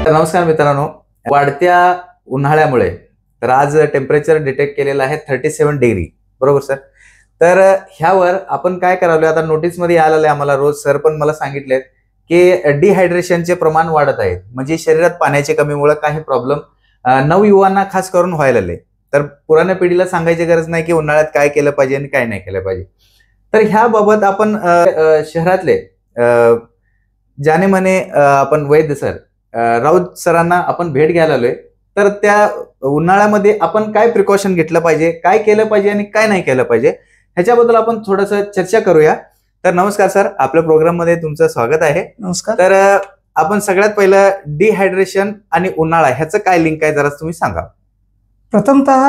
नमस्कार मित्रांनो, वाढत्या उन्हाळ्यामुळे तर आज टेम्परेचर डिटेक्ट केलेलं आहे 37 डिग्री, बरोबर सर? तर ह्यावर आपण काय करावं, आता नोटीस मध्ये आलेलं आहे आम्हाला, रोज सर पण मला सांगितले की डिहायड्रेशनचे प्रमाण वाढत आहे, म्हणजे शरीरात पाण्याची कमीमुळे काही प्रॉब्लेम नवयुवांना खास करून व्हायला लागले. तर पुराण्या पिढीला सांगायची गरज नाही की उन्हाळ्यात काय केलं पाहिजे आणि काय नाही केलं पाहिजे. तर ह्याबाबत आपण शहरातले जाने माने आपण वैद्य सर राऊत सरांना आपण भेट घ्यायला आलोय. तर त्या उन्हाळ्यामध्ये आपण काय प्रिकॉशन घेतलं पाहिजे, काय केलं पाहिजे आणि काय नाही केलं पाहिजे, ह्याच्याबद्दल आपण थोडंसं चर्चा करूया. तर नमस्कार सर, आपल्या प्रोग्राम मध्ये तुमचं स्वागत आहे. नमस्कार. तर आपण सगळ्यात पहिलं डिहायड्रेशन आणि उन्हाळा ह्याचं काय लिंक आहे जरा तुम्ही सांगा. प्रथमतः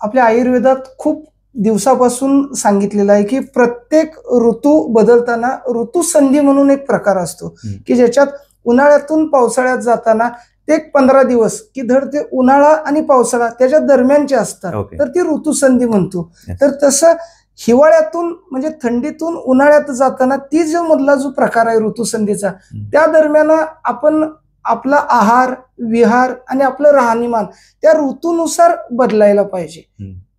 आपल्या आयुर्वेदात खूप दिवसापासून सांगितलेलं आहे की प्रत्येक ऋतू बदलताना ऋतुसंधी म्हणून एक प्रकार असतो की ज्याच्यात उन्हाळ्यातून पावसाळ्यात जाताना ते 15 दिवस की धड ते उन्हाळा आणि पावसाळा त्याच्या दरम्यानचे असतात. तर ती ऋतुसंधी म्हणतो. तर तसं हिवाळ्यातून म्हणजे थंडीतून उन्हाळ्यात जाताना ती जो मधला जो प्रकार आहे ऋतुसंधीचा, त्या दरम्यान आपण आपला आहार विहार आणि आपलं राहणीमान त्या ऋतूनुसार बदलायला पाहिजे.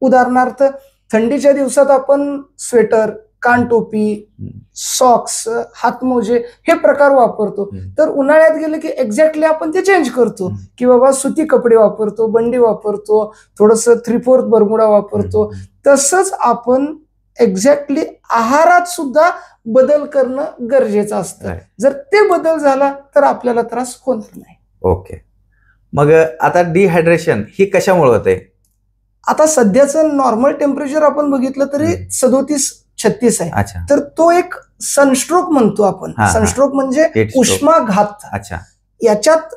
उदाहरणार्थ थंडीच्या दिवसात आपण स्वेटर, कानटोपी, सॉक्स, हातमोजे हे प्रकार वापरतो. तर उन्हाळ्यात गेले की एक्झॅक्टली आपण ते चेंज करतो की बाबा सुती कपडे वापरतो, बंडी वापरतो, थोडस 3/4 बरमुडा वापरतो. तसंच आपण एक्झॅक्टली आहारात सुद्धा बदल करणं गरजेचं असतं. जर ते बदल झाला तर आपल्याला त्रास होणार नाही. ओके, मग आता डिहायड्रेशन ही कशामुळे होते? आता सध्याचं नॉर्मल टेम्परेचर आपण बघितलं तरी 37-36 आहे. तर तो एक सनस्ट्रोक म्हणतो आपण. सनस्ट्रोक म्हणजे उष्माघात. याच्यात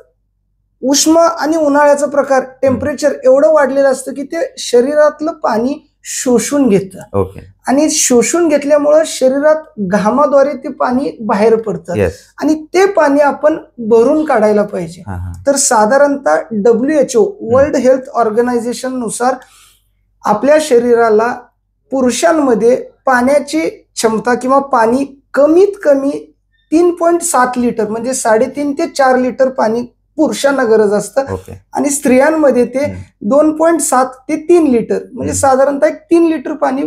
उष्म आणि उन्हाळ्याचा प्रकार टेम्परेचर एवढं वाढलेलं असतं की ते शरीरातलं पाणी शोषून घेतं आणि शोषून घेतल्यामुळं शरीरात घामाद्वारे ते पाणी बाहेर पडतं आणि ते पाणी आपण भरून काढायला पाहिजे. तर साधारणतः WHO वर्ल्ड हेल्थ ऑर्गनायझेशन नुसार आपल्या शरीराला पुरुषांमध्ये पाण्याची क्षमता किंवा पाणी कमीत कमी 3.7 लिटर म्हणजे 3.5 ते 4 लिटर पाणी पुरुषांना गरज असतं आणि स्त्रियांमध्ये ते 2.7 ते 3 लिटर म्हणजे साधारणतः 3 लिटर पाणी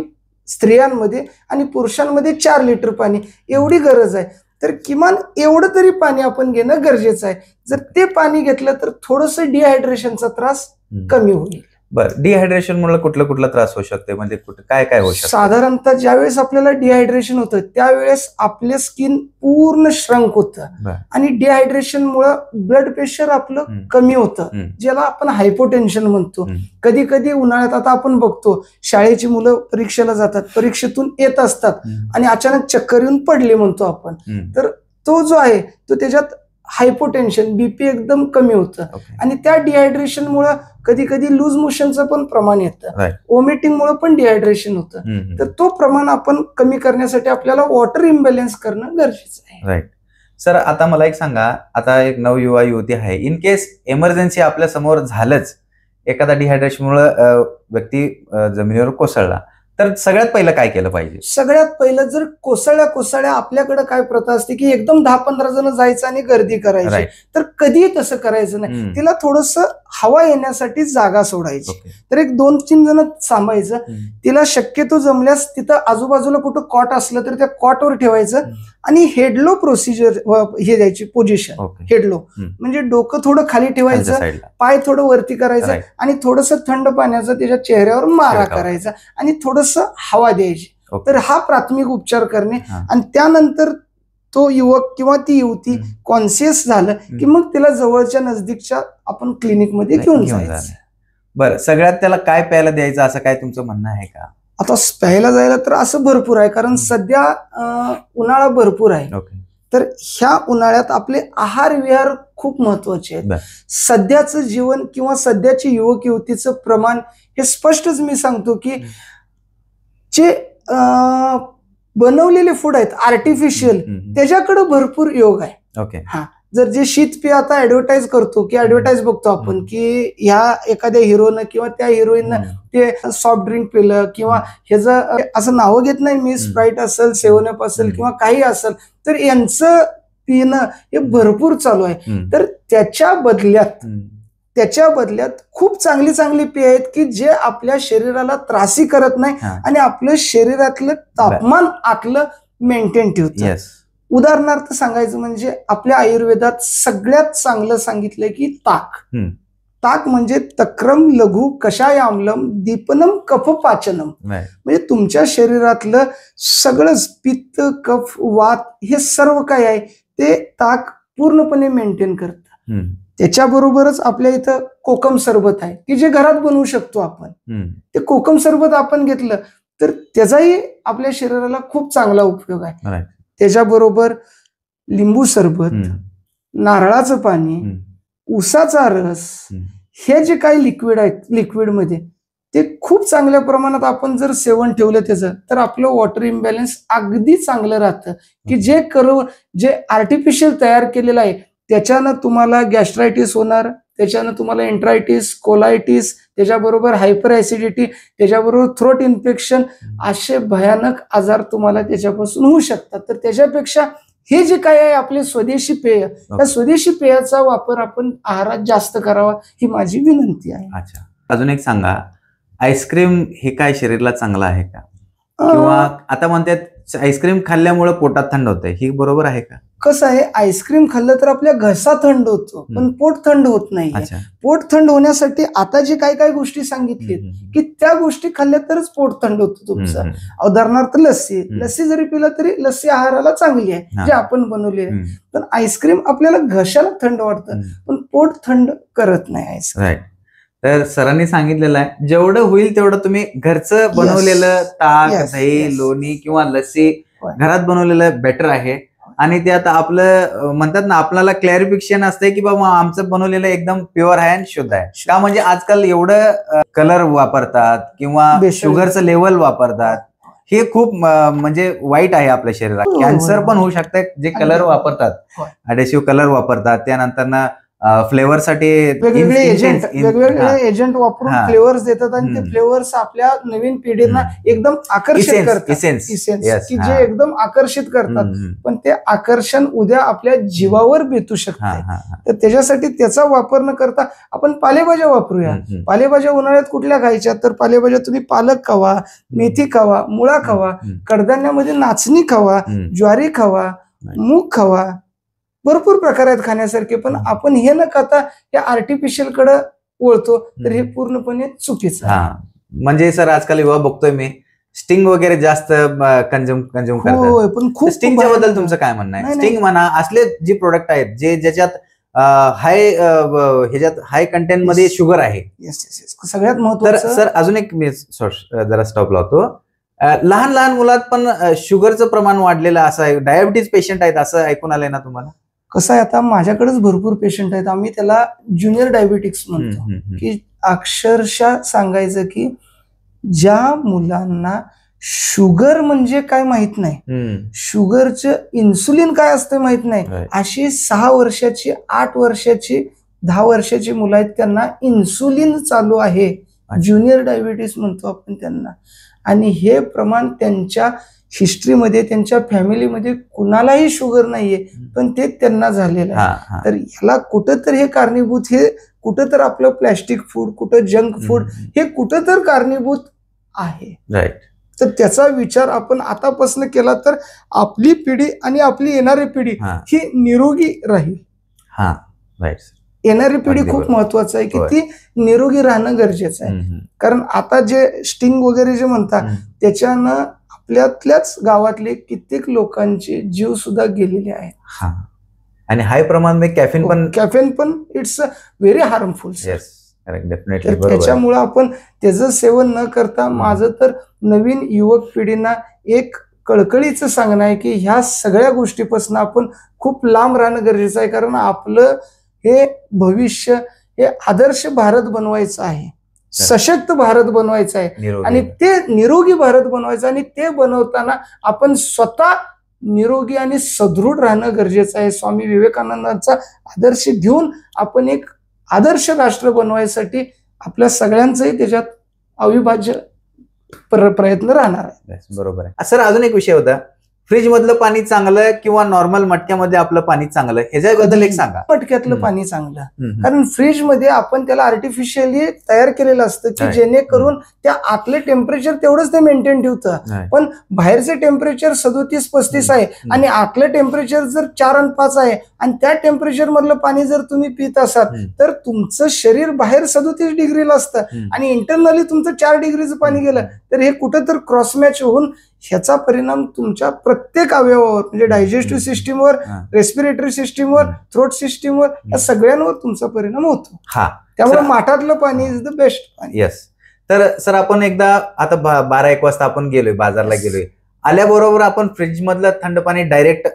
स्त्रियांमध्ये आणि पुरुषांमध्ये 4 लिटर पाणी एवढी गरज आहे. तर किमान एवढं तरी पाणी आपण घेणं गरजेचं आहे. जर ते पाणी घेतलं तर थोडंसं डिहायड्रेशनचा त्रास कमी होईल. बरं, डिहायड्रेशन मुळे कुठला त्रास होऊ शकते, म्हणजे काय काय होऊ शकतं? साधारणतः ज्यावेळेस आपल्याला डिहायड्रेशन होतं त्यावेळेस आपले स्किन पूर्ण श्रंक होतं आणि डिहायड्रेशन मुळे ब्लड प्रेशर आपलं कमी होतं, ज्याला आपण हायपोटेन्शन म्हणतो. कधी कधी उन्हाळ्यात आता आपण बघतो शाळेची मुलं परीक्षेला जातात, परीक्षेतून येत असतात आणि अचानक चक्कर येऊन पडले म्हणतो आपण. तर तो जो आहे तो त्याच्यात हायपोटेन्शन बीपी एकदम कमी होतं आणि त्या डिहायड्रेशन मुळे कधी कधी लूज मोशनचं पण प्रमाण येतं, वॉमिटिंग मुळे पण डिहायड्रेशन होतं. तर तो प्रमाण आपण कमी करण्यासाठी आपल्याला वॉटर इम्बॅलन्स करणं गरजेचं आहे. राईट सर, आता मला एक सांगा, आता एक नवयुवा युवती आहे, इन केस इमर्जन्सी आपल्या समोर झालंच, एखादा डिहायड्रेशन मुळे व्यक्ती जमिनीवर कोसळला, तर सगळ्यात पहिलं काय केलं पाहिजे? सगळ्यात पहिलं जर कोसळल्या आपल्याकडे काय प्रथा असते की एकदम 10-15 जण जायचं आणि गर्दी करायची. तर कधीही तसं करायचं नाही. तिला थोडस हवा येण्यासाठी जागा सोडायची. तर एक 2-3 जण थांबायचं. तिला शक्यतो जमल्यास तिथं आजूबाजूला कुठं कॉट असलं तर त्या कॉटवर ठेवायचं आणि हेडलो प्रोसिजर हे द्यायची पोझिशन. हेडलो म्हणजे डोकं थोडं खाली ठेवायचं, पाय थोडं वरती करायचं आणि थोडस थंड पाण्याचा त्याच्या चेहऱ्यावर मारा करायचा आणि थोडस हवा द्यायची. तर हा प्राथमिक उपचार करणे आणि त्यानंतर तो युवक किंवा ती युवती कॉन्शियस झालं की मग तिला जवळच्या नजदीकच्या आपण क्लिनिक मध्ये घेऊन जायचं. बरं, सगळ्यात त्याला काय प्यायला द्यायचं असं काय तुमचं म्हणणं आहे का? आता प्यायला जायला तर असं भरपूर आहे, कारण सध्या उन्हाळा भरपूर आहे. तर ह्या उन्हाळ्यात आपले आहार विहार खूप महत्वाचे आहेत. सध्याचं जीवन किंवा सध्याची युवक युवतीचं प्रमाण हे स्पष्टच मी सांगतो की जे बनवलेले फूड आहेत आर्टिफिशियल त्याच्याकडे भरपूर योग आहे. जर जे शीतपेय आता ऍडव्हर्टाईज करतो की ऍडव्हर्टाईज बघतो आपण की ह्या एखाद्या हिरोनं किंवा त्या हिरोईननं ते सॉफ्ट ड्रिंक पिलं किंवा ह्याचं असं नावं घेत नाही मी, स्प्राईट असेल, 7 अप असेल किंवा काही असेल, तर यांचं पिणं हे भरपूर चालू आहे. तर त्याच्या बदल्यात खूप चांगली चांगली पेय आहेत की जे आपल्या शरीराला त्रासी करत नाही आणि आपलं शरीरातलं तापमान आतलं मेंटेन ठेवतं. उदाहरणार्थ सांगायचं म्हणजे आपल्या आयुर्वेदात सगळ्यात चांगलं सांगितलंय की ताक म्हणजे तक्रम लघु कषायामलम दीपनम कफ पाचनम. म्हणजे तुमच्या शरीरातलं सगळंच पित्त कफ वात हे सर्व काय आहे ते ताक पूर्णपणे मेंटेन करतं. त्याच्याबरोबरच आपल्या इथं कोकम सरबत आहे की जे घरात बनवू शकतो आपण. ते कोकम सरबत आपण घेतलं तर त्याचाही आपल्या शरीराला खूप चांगला उपयोग आहे. त्याच्याबरोबर लिंबू सरबत, नारळाचं पाणी, ऊसाचा रस हे जे काही लिक्विड आहेत लिक्विडमध्ये ते खूप चांगल्या प्रमाणात आपण जर सेवन ठेवलं त्याचं तर आपलं वॉटर इम्बॅलन्स अगदी चांगलं राहतं की जे आर्टिफिशियल तयार केलेलं आहे त्याच्यानं तुम्हाला गॅस्ट्रायटिस होणार, त्याच्यानं तुम्हाला एंट्रायटिस, कोलायटिस, त्याच्याबरोबर हायपर ऍसिडिटी, त्याच्याबरोबर थ्रोट इन्फेक्शन असे भयानक आजार तुम्हाला त्याच्यापासून होऊ शकतात. तर त्याच्यापेक्षा हे जे काय आहे आपले स्वदेशी पेय त्या स्वदेशी पेयाचा वापर आपण आहारात जास्त करावा ही माझी विनंती आहे. अच्छा, अजून एक सांगा, आईस्क्रीम हे काय शरीराला चांगलं आहे का? किंवा आता म्हणतात आईस्क्रीम खाल्ल्यामुळे पोटात थंड होतंय, ही बरोबर आहे का? कसं आहे, आईस्क्रीम खाल्लं तर आपल्या घसा थंड होतो पण पोट थंड होत नाही. पोट थंड होण्यासाठी आता जे काय काय गोष्टी सांगितलीत की त्या गोष्टी खाल्ल्या तरच पोट थंड होतं तुमचं. उदाहरणार्थ लस्सी जरी पिलं तरी लस्सी आहाराला चांगली आहे जे आपण बनवली आहे. पण आईस्क्रीम आपल्याला घशाला थंड वाटतं पण पोट थंड करत नाही आईस्क्रीम. तर सरांनी सांगितलेलं आहे जेवढं होईल तेवढं तुम्ही घरचं बनवलेलं ताक, दही, लोणी किंवा लस्सी घरात बनवलेलं बेटर आहे. आणि ते आता आपलं म्हणतात ना, आपल्याला क्लॅरिफिकेशन असतंय की बाबा आमचं बनवलेलं एकदम प्युअर आहे आणि शुद्ध आहे. का म्हणजे आजकाल एवढं कलर वापरतात किंवा शुगरचं लेवल वापरतात, हे खूप म्हणजे वाईट आहे आपल्या शरीरात. कॅन्सर पण होऊ शकतं जे कलर वापरतात, अडेसिव्ह कलर वापरतात. त्यानंतर फ्लेवर साठी वेगवेगळे एजंट वापरून फ्लेवर्स देतात आणि ते फ्लेवर्स आपल्या नवीन पिढींना एकदम आकर्षित करतात की जे एकदम आकर्षित करतात. पण ते आकर्षण उद्या आपल्या जीवावर बेतू शकते. तर त्याच्यासाठी त्याचा वापर न करता आपण पालेभाज्या वापरूया. पालेभाज्या उन्हाळ्यात कुठल्या खायच्या तर पालेभाज्या तुम्ही पालक खावा, मेथी खावा, मुळा खावा, कडधान्यामध्ये नाचणी खावा, ज्वारी खावा, मूग खावा. भरपूर प्रकार आहेत खाण्यासारखे. पण आपण हे न खाता या आर्टिफिशियल कडे वळतो तर हे पूर्णपणे चुकीचं आहे. म्हणजे सर आजकाल युवा बघतोय मी स्टिंग वगैरे जास्त कंझ्युम करतात. पण खूप स्टिंगच्या बद्दल तुमचं काय म्हणणं आहे? स्टिंग म्हणा असले जे प्रोडक्ट आहेत जे ज्याच्यात हाय कंटेंट मध्ये शुगर आहे सगळ्यात महत्त्वाचं. सर अजून एक मी जरा स्टॉप लावतो. लहान लहान मुलात पण शुगरचं प्रमाण वाढलेलं असं आहे, डायबिटीज पेशंट आहेत असं ऐकून आलंय ना तुम्हाला? कसं आहे, आता माझ्याकडेच भरपूर पेशंट आहेत. आम्ही त्याला ज्युनियर डायबिटिक्स म्हणतो की अक्षरशः सांगायचं की ज्या मुलांना शुगर म्हणजे काय माहित नाही, शुगरचं इन्सुलिन काय असतं माहित नाही, अशी 6 वर्षाची 8 वर्षाची 10 वर्षाची मुलं आहेत त्यांना इन्सुलिन चालू आहे. ज्युनियर डायबिटीस म्हणतो आपण त्यांना. आणि हे प्रमाण त्यांच्या हिस्ट्रीमध्ये त्यांच्या फॅमिलीमध्ये कुणालाही शुगर नाहीये पण ते त्यांना झालेलं आहे. तर याला कुठं तर हे कारणीभूत, हे कुठं तर आपलं प्लॅस्टिक फूड, कुठं जंक फूड हे कुठं तर कारणीभूत आहे. तर त्याचा विचार आपण आतापासून केला तर आपली पिढी आणि आपली येणारी पिढी ही निरोगी राहील. येणारी पिढी खूप महत्वाचं आहे की ती निरोगी राहणं गरजेचं आहे. कारण आता जे स्टिंग वगैरे जे म्हणतात त्याच्यानं आपल्यातल्याच गावातले कित्येक लोकांचे जीव सुद्धा गेलेले आहेत. आणि हाय प्रमाण कॅफेन पण इट्स व्हेरी हार्मफुल. त्याच्यामुळे आपण त्याचं सेवन न करता माझं तर नवीन युवक पिढींना एक कळकळीचं सांगणं आहे की ह्या सगळ्या गोष्टीपासून आपण खूप लांब राहणं गरजेचं आहे. कारण आपलं हे भविष्य हे आदर्श भारत बनवायचं आहे, सशक्त भारत बनवायचं आहे आणि ते निरोगी भारत बनवायचं. आणि ते बनवताना आपण स्वतः निरोगी आणि सदृढ राहणं गरजेचं आहे. स्वामी विवेकानंदांचा आदर्श घेऊन आपण एक आदर्श राष्ट्र बनवायसाठी आपल्या सगळ्यांचंही त्याच्यात अविभाज्य प्रयत्न राहणार आहे. बरोबर आहे. सर अजून एक विषय होता, फ्रीज मधलं पाणी चांगलं किंवा नॉर्मल मटक्यामध्ये आपलं पाणी चांगलं, ह्याच्याबद्दल एक सांगा. मटक्यातलं पाणी चांगलं, कारण फ्रीज मध्ये आपण त्याला आर्टिफिशियली तयार केलेलं असतं की जेणेकरून त्या आतलं टेम्परेचर तेवढंच ते मेंटेन ठेवतं. पण बाहेरचे टेम्परेचर 37-35 आहे आणि आतलं टेम्परेचर जर 4 आणि 5 आहे आणि त्या टेम्परेचर मधलं पाणी जर तुम्ही पित असाल तर तुमचं शरीर बाहेर 37 डिग्रीला असतं आणि इंटरनली तुमचं 4 डिग्रीचं पाणी गेलं तर हे कुठं तर क्रॉस मॅच होऊन ह्याचा परिणाम तुमच्या प्रत्येक अवयवावर, म्हणजे डायजेस्टिव्ह सिस्टीमवर, रेस्पिरेटरी सिस्टीमवर, थ्रोट सिस्टीमवर, या सगळ्यांवर तुमचा परिणाम होतो. त्यामुळे माठातलं पाणी इज द बेस्ट. येस. तर सर आपण एकदा आता 12-1 वाजता आपण गेलोय, बाजारला गेलोय, आल्याबरोबर आपण फ्रीज मधलं थंड पाणी डायरेक्ट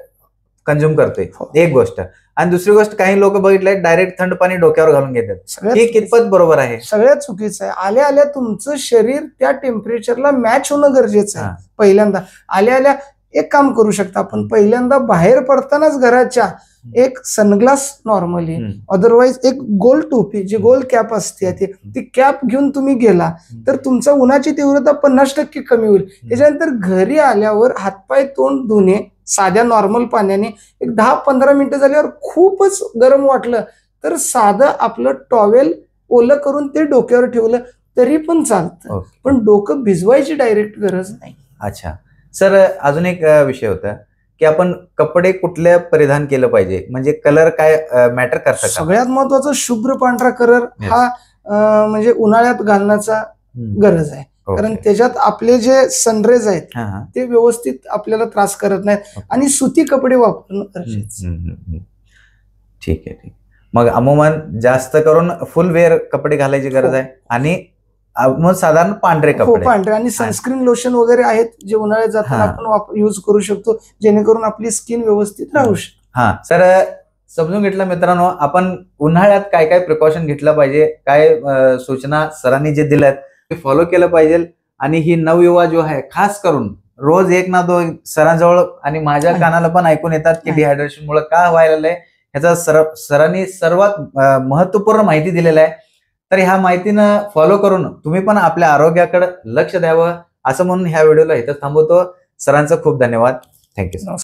कंझ्युम करतोय, एक गोष्ट. आणि दुसरी गोष्ट, काही लोक बघितलंय डायरेक्ट थंड पाणी डोक्यावर घालून घेतात. हे कितपत बरोबर आहे? सगळ्यात चुकीचं आहे. आल्या आल्या तुमचं शरीर त्या टेम्परेचरला मॅच होणं गरजेचं आहे. पहिल्यांदा आल्या आल्या एक काम करू शकता आपण, पहिल्यांदा बाहेर पडतानाच घराच्या एक सनग्लास नॉर्मली, अदरवाईज एक गोल टोपी, जी गोल कॅप असते ती कॅप घेऊन तुम्ही गेला तर तुमचा उन्हाची तीव्रता 50% कमी होईल. त्याच्यानंतर घरी आल्यावर हातपाय तोंड धुणे साध्या नॉर्मल पाण्याने, एक 10-15 मिनिटं झाल्यावर खूपच गरम वाटलं तर साधं आपलं टॉवेल ओलं करून ते डोक्यावर ठेवलं तरी पण चालतं, पण डोकं भिजवायची डायरेक्ट गरज नाही. अच्छा सर, अजून एक विषय होता की आपण कपडे कुठले परिधान केलं पाहिजे, म्हणजे कलर काय मॅटर करतात? सगळ्यात महत्वाचं शुभ्र पांढरा कलर हा म्हणजे उन्हाळ्यात घालण्याचा गरज आहे, कारण त्याच्यात आपले जे सनरेज आहेत ते व्यवस्थित आपल्याला त्रास करत नाहीत आणि सुती कपडे वापरणं गरजेचं. ठीक आहे. मग अमूमन जास्त करून फुल वेअर कपडे घालायची गरज आहे आणि मग साधारण पांढरे कपडे, पांढरे, आणि सनस्क्रीन लोशन वगैरे आहेत जे उन्हाळ्यात जाताना आपण युज करू शकतो जेणेकरून आपली स्किन व्यवस्थित राहू शकते. सर समजून घेतलं मित्रांनो, आपण उन्हाळ्यात काय काय प्रिकॉशन घेतलं पाहिजे, काय सूचना सरांनी जे दिल्यात ते फॉलो केलं पाहिजे. आणि ही नवयुवा जो आहे, खास करून रोज 1 ना 2 सरांजवळ आणि माझ्या कानाला पण ऐकून येतात की डिहायड्रेशन मुळे काय व्हायला आहे, ह्याचा सरांनी सर्वात महत्वपूर्ण माहिती दिलेला आहे. तर ह्या माहितीनं फॉलो करून तुम्ही पण आपल्या आरोग्याकडे लक्ष द्यावं असं म्हणून ह्या व्हिडिओला इथं थांबवतो. सरांचं खूप धन्यवाद. थँक्यू.